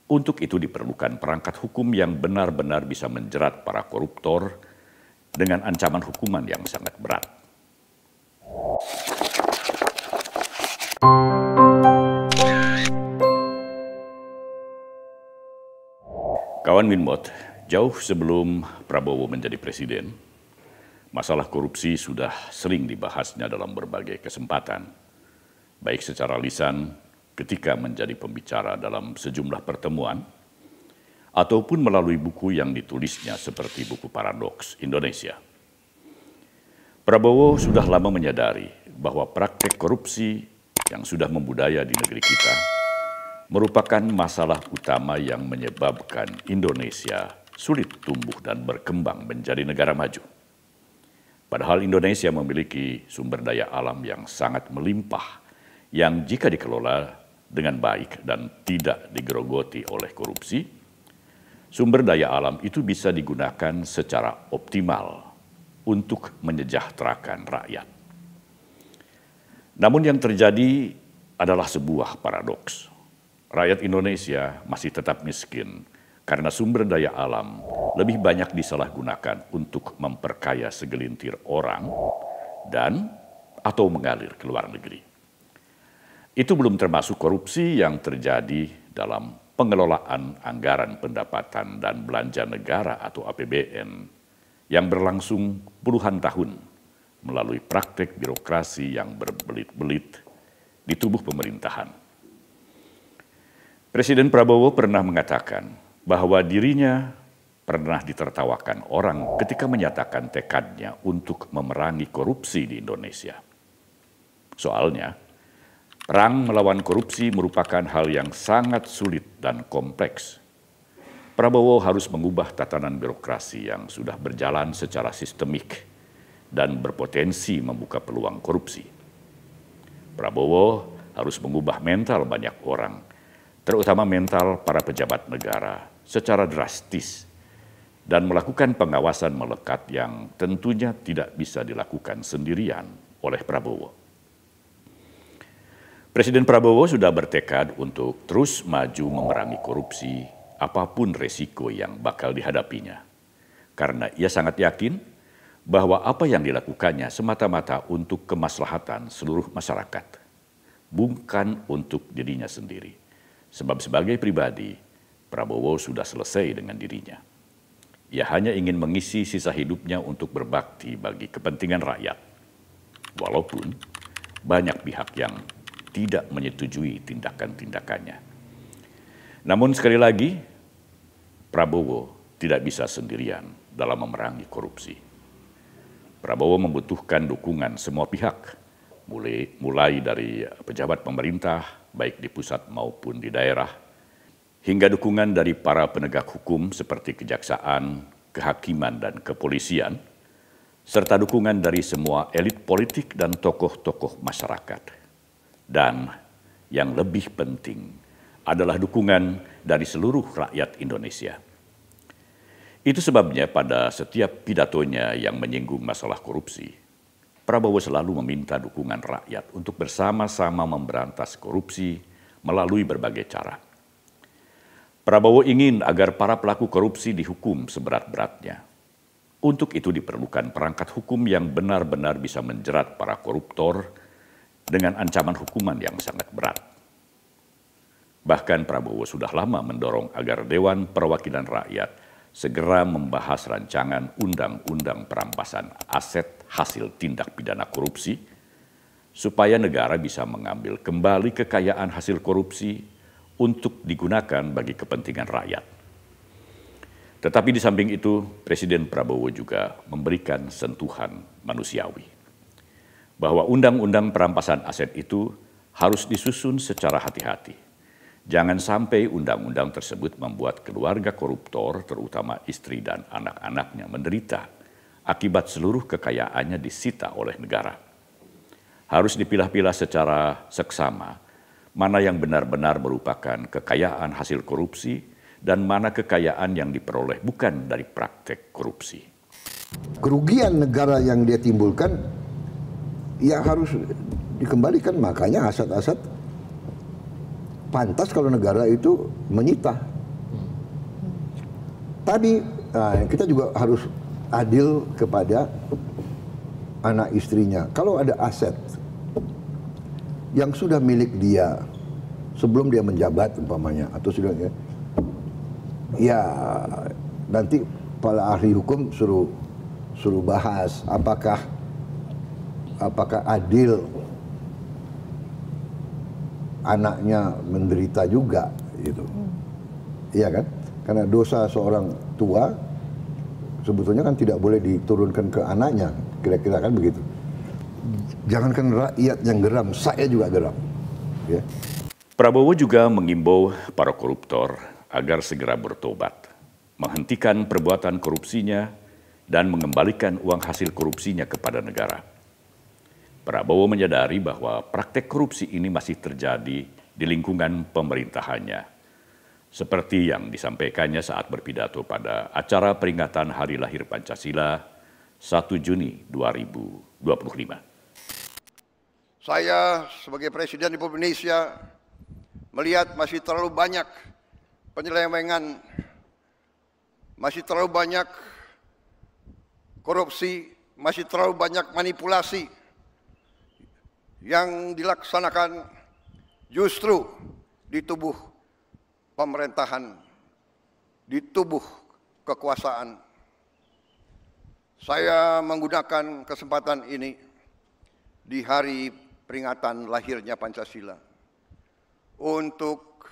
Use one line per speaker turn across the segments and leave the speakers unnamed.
Untuk itu diperlukan perangkat hukum yang benar-benar bisa menjerat para koruptor dengan ancaman hukuman yang sangat berat. Kawan Winmot, jauh sebelum Prabowo menjadi presiden, masalah korupsi sudah sering dibahasnya dalam berbagai kesempatan, baik secara lisan ketika menjadi pembicara dalam sejumlah pertemuan, ataupun melalui buku yang ditulisnya seperti buku Paradoks Indonesia. Prabowo sudah lama menyadari bahwa praktek korupsi yang sudah membudaya di negeri kita merupakan masalah utama yang menyebabkan Indonesia sulit tumbuh dan berkembang menjadi negara maju. Padahal Indonesia memiliki sumber daya alam yang sangat melimpah, yang jika dikelola dengan baik dan tidak digerogoti oleh korupsi, sumber daya alam itu bisa digunakan secara optimal untuk menyejahterakan rakyat. Namun yang terjadi adalah sebuah paradoks. Rakyat Indonesia masih tetap miskin karena sumber daya alam lebih banyak disalahgunakan untuk memperkaya segelintir orang dan atau mengalir ke luar negeri. Itu belum termasuk korupsi yang terjadi dalam pengelolaan anggaran pendapatan dan belanja negara atau APBN yang berlangsung puluhan tahun melalui praktek birokrasi yang berbelit-belit di tubuh pemerintahan. Presiden Prabowo pernah mengatakan bahwa dirinya pernah ditertawakan orang ketika menyatakan tekadnya untuk memerangi korupsi di Indonesia. Soalnya, perang melawan korupsi merupakan hal yang sangat sulit dan kompleks. Prabowo harus mengubah tatanan birokrasi yang sudah berjalan secara sistemik dan berpotensi membuka peluang korupsi. Prabowo harus mengubah mental banyak orang, terutama mental para pejabat negara, secara drastis dan melakukan pengawasan melekat yang tentunya tidak bisa dilakukan sendirian oleh Prabowo. Presiden Prabowo sudah bertekad untuk terus maju memerangi korupsi, apapun resiko yang bakal dihadapinya. Karena ia sangat yakin bahwa apa yang dilakukannya semata-mata untuk kemaslahatan seluruh masyarakat, bukan untuk dirinya sendiri. Sebab sebagai pribadi, Prabowo sudah selesai dengan dirinya. Ia hanya ingin mengisi sisa hidupnya untuk berbakti bagi kepentingan rakyat. Walaupun banyak pihak yang tidak menyetujui tindakan-tindakannya. Namun sekali lagi, Prabowo tidak bisa sendirian dalam memerangi korupsi. Prabowo membutuhkan dukungan semua pihak, mulai dari pejabat pemerintah, baik di pusat maupun di daerah, hingga dukungan dari para penegak hukum seperti kejaksaan, kehakiman, dan kepolisian, serta dukungan dari semua elit politik dan tokoh-tokoh masyarakat. Dan yang lebih penting adalah dukungan dari seluruh rakyat Indonesia. Itu sebabnya pada setiap pidatonya yang menyinggung masalah korupsi, Prabowo selalu meminta dukungan rakyat untuk bersama-sama memberantas korupsi melalui berbagai cara. Prabowo ingin agar para pelaku korupsi dihukum seberat-beratnya. Untuk itu diperlukan perangkat hukum yang benar-benar bisa menjerat para koruptor dengan ancaman hukuman yang sangat berat. Bahkan Prabowo sudah lama mendorong agar Dewan Perwakilan Rakyat segera membahas rancangan undang-undang perampasan aset hasil tindak pidana korupsi, supaya negara bisa mengambil kembali kekayaan hasil korupsi untuk digunakan bagi kepentingan rakyat. Tetapi di samping itu, Presiden Prabowo juga memberikan sentuhan manusiawi, bahwa undang-undang perampasan aset itu harus disusun secara hati-hati. Jangan sampai undang-undang tersebut membuat keluarga koruptor, terutama istri dan anak-anaknya, menderita akibat seluruh kekayaannya disita oleh negara. Harus dipilah-pilah secara seksama mana yang benar-benar merupakan kekayaan hasil korupsi dan mana kekayaan yang diperoleh bukan dari praktek korupsi.
Kerugian negara yang dia timbulkan ya harus dikembalikan. Makanya aset-aset pantas kalau negara itu menyita. tadi kita juga harus adil kepada anak istrinya. Kalau ada aset yang sudah milik dia sebelum dia menjabat umpamanya, atau sudah ya nanti para ahli hukum suruh bahas apakah adil anaknya menderita juga gitu. Iya kan? Karena dosa seorang tua sebetulnya kan tidak boleh diturunkan ke anaknya, kira-kira kan begitu. Jangankan rakyat yang geram, saya juga geram. Ya.
Prabowo juga mengimbau para koruptor agar segera bertobat, menghentikan perbuatan korupsinya, dan mengembalikan uang hasil korupsinya kepada negara. Prabowo menyadari bahwa praktek korupsi ini masih terjadi di lingkungan pemerintahannya, seperti yang disampaikannya saat berpidato pada acara peringatan Hari Lahir Pancasila 1 Juni 2025.
Saya sebagai Presiden Republik Indonesia melihat masih terlalu banyak penyelewengan, masih terlalu banyak korupsi, masih terlalu banyak manipulasi yang dilaksanakan justru di tubuh pemerintahan, di tubuh kekuasaan. Saya menggunakan kesempatan ini di hari peringatan lahirnya Pancasila untuk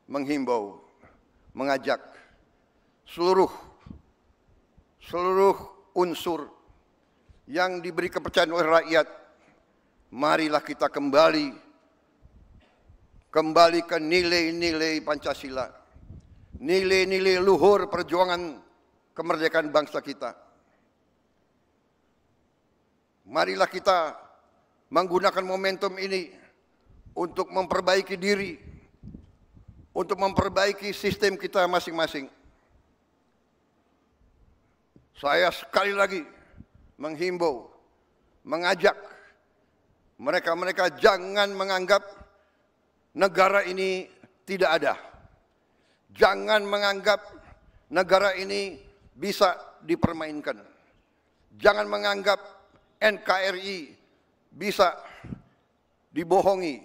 menghimbau, mengajak seluruh unsur yang diberi kepercayaan oleh rakyat, marilah kita kembali ke nilai-nilai Pancasila, nilai-nilai luhur perjuangan kemerdekaan bangsa kita. Marilah kita menggunakan momentum ini untuk memperbaiki diri, untuk memperbaiki sistem kita masing-masing. Saya sekali lagi menghimbau, mengajak mereka-mereka jangan menganggap negara ini tidak ada. Jangan menganggap negara ini bisa dipermainkan. Jangan menganggap NKRI bisa dibohongi.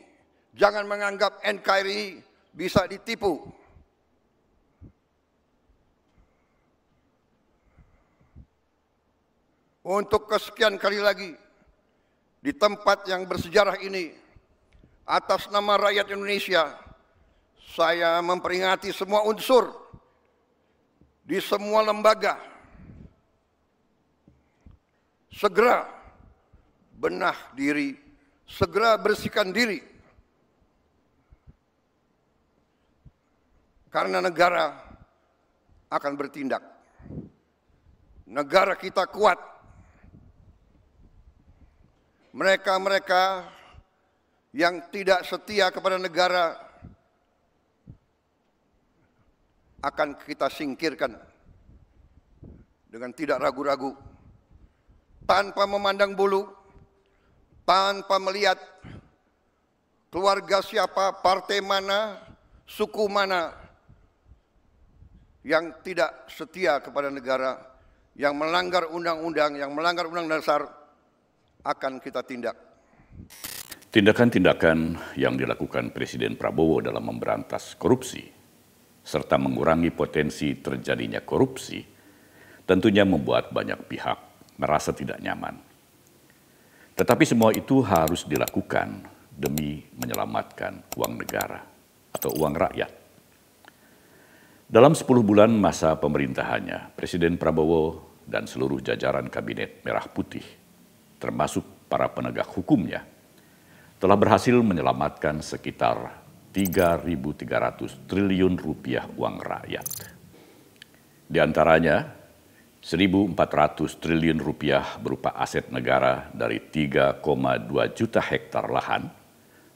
Jangan menganggap NKRI bisa ditipu. Untuk kesekian kali lagi, di tempat yang bersejarah ini, atas nama rakyat Indonesia, saya memperingati semua unsur di semua lembaga. Segera benah diri, segera bersihkan diri. Karena negara akan bertindak. Negara kita kuat. Mereka-mereka yang tidak setia kepada negara akan kita singkirkan dengan tidak ragu-ragu, tanpa memandang bulu, tanpa melihat keluarga siapa, partai mana, suku mana yang tidak setia kepada negara, yang melanggar undang-undang, yang melanggar undang dasar, akan kita tindak.
Tindakan-tindakan yang dilakukan Presiden Prabowo dalam memberantas korupsi, serta mengurangi potensi terjadinya korupsi, tentunya membuat banyak pihak merasa tidak nyaman. Tetapi semua itu harus dilakukan demi menyelamatkan uang negara atau uang rakyat. Dalam 10 bulan masa pemerintahannya, Presiden Prabowo dan seluruh jajaran Kabinet Merah Putih, termasuk para penegak hukumnya, telah berhasil menyelamatkan sekitar 3.300 triliun rupiah uang rakyat. Di antaranya, 1.400 triliun rupiah berupa aset negara dari 3,2 juta hektar lahan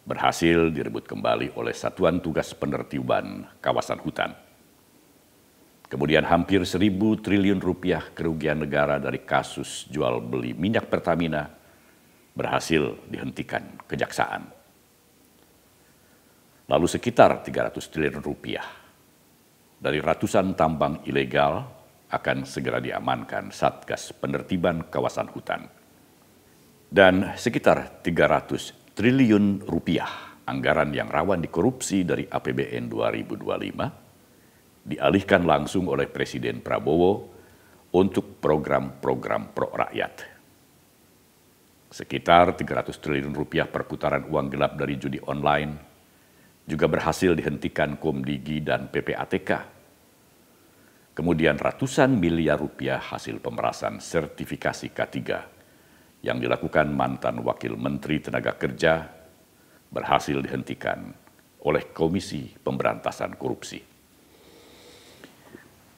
berhasil direbut kembali oleh Satuan Tugas Penertiban Kawasan Hutan. Kemudian hampir 1.000 triliun rupiah kerugian negara dari kasus jual beli minyak Pertamina berhasil dihentikan kejaksaan. Lalu sekitar 300 triliun rupiah dari ratusan tambang ilegal akan segera diamankan Satgas Penertiban Kawasan Hutan. Dan sekitar 300 triliun rupiah anggaran yang rawan dikorupsi dari APBN 2025 dialihkan langsung oleh Presiden Prabowo untuk program-program pro rakyat. Sekitar 300 triliun rupiah perputaran uang gelap dari judi online juga berhasil dihentikan Komdigi dan PPATK. Kemudian ratusan miliar rupiah hasil pemerasan sertifikasi K3 yang dilakukan mantan Wakil Menteri Tenaga Kerja berhasil dihentikan oleh Komisi Pemberantasan Korupsi.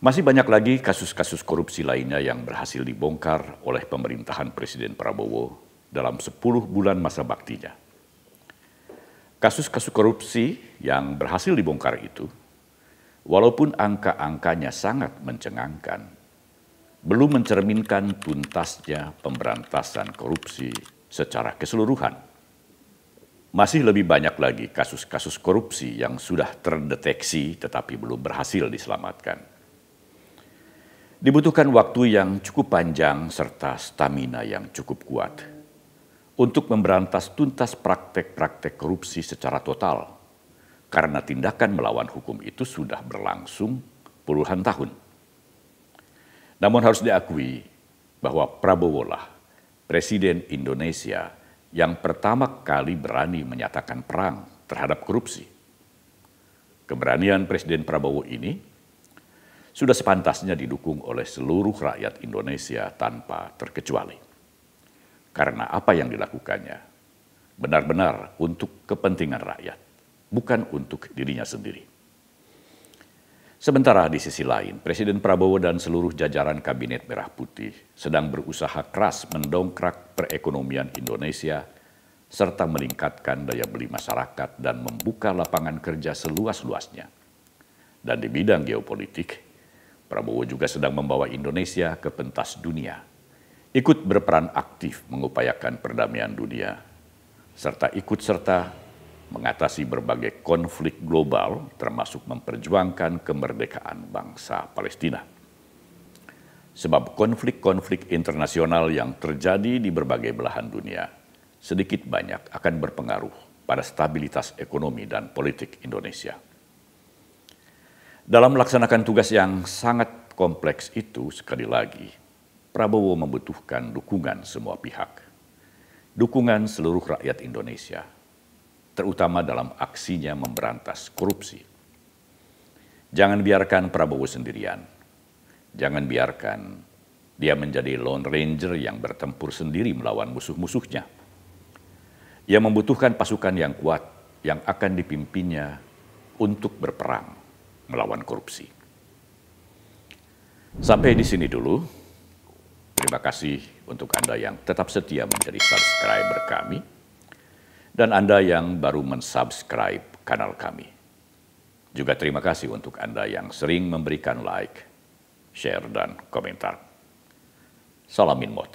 Masih banyak lagi kasus-kasus korupsi lainnya yang berhasil dibongkar oleh pemerintahan Presiden Prabowo dalam 10 bulan masa baktinya. Kasus-kasus korupsi yang berhasil dibongkar itu, walaupun angka-angkanya sangat mencengangkan, belum mencerminkan tuntasnya pemberantasan korupsi secara keseluruhan. Masih lebih banyak lagi kasus-kasus korupsi yang sudah terdeteksi tetapi belum berhasil diselamatkan. Dibutuhkan waktu yang cukup panjang serta stamina yang cukup kuat untuk memberantas tuntas praktek-praktek korupsi secara total, karena tindakan melawan hukum itu sudah berlangsung puluhan tahun. Namun harus diakui bahwa Prabowo lah Presiden Indonesia yang pertama kali berani menyatakan perang terhadap korupsi. Keberanian Presiden Prabowo ini sudah sepantasnya didukung oleh seluruh rakyat Indonesia tanpa terkecuali. Karena apa yang dilakukannya benar-benar untuk kepentingan rakyat, bukan untuk dirinya sendiri. Sementara di sisi lain, Presiden Prabowo dan seluruh jajaran Kabinet Merah Putih sedang berusaha keras mendongkrak perekonomian Indonesia serta meningkatkan daya beli masyarakat dan membuka lapangan kerja seluas-luasnya. Dan di bidang geopolitik, Prabowo juga sedang membawa Indonesia ke pentas dunia, ikut berperan aktif mengupayakan perdamaian dunia, serta ikut serta mengatasi berbagai konflik global termasuk memperjuangkan kemerdekaan bangsa Palestina. Sebab konflik-konflik internasional yang terjadi di berbagai belahan dunia sedikit banyak akan berpengaruh pada stabilitas ekonomi dan politik Indonesia. Dalam melaksanakan tugas yang sangat kompleks itu, sekali lagi, Prabowo membutuhkan dukungan semua pihak, dukungan seluruh rakyat Indonesia, terutama dalam aksinya memberantas korupsi. Jangan biarkan Prabowo sendirian, jangan biarkan dia menjadi Lone Ranger yang bertempur sendiri melawan musuh-musuhnya. Ia membutuhkan pasukan yang kuat yang akan dipimpinnya untuk berperang melawan korupsi. Sampai di sini dulu. Terima kasih untuk Anda yang tetap setia menjadi subscriber kami dan Anda yang baru mensubscribe kanal kami. Juga terima kasih untuk Anda yang sering memberikan like, share, dan komentar. Salamin Mot.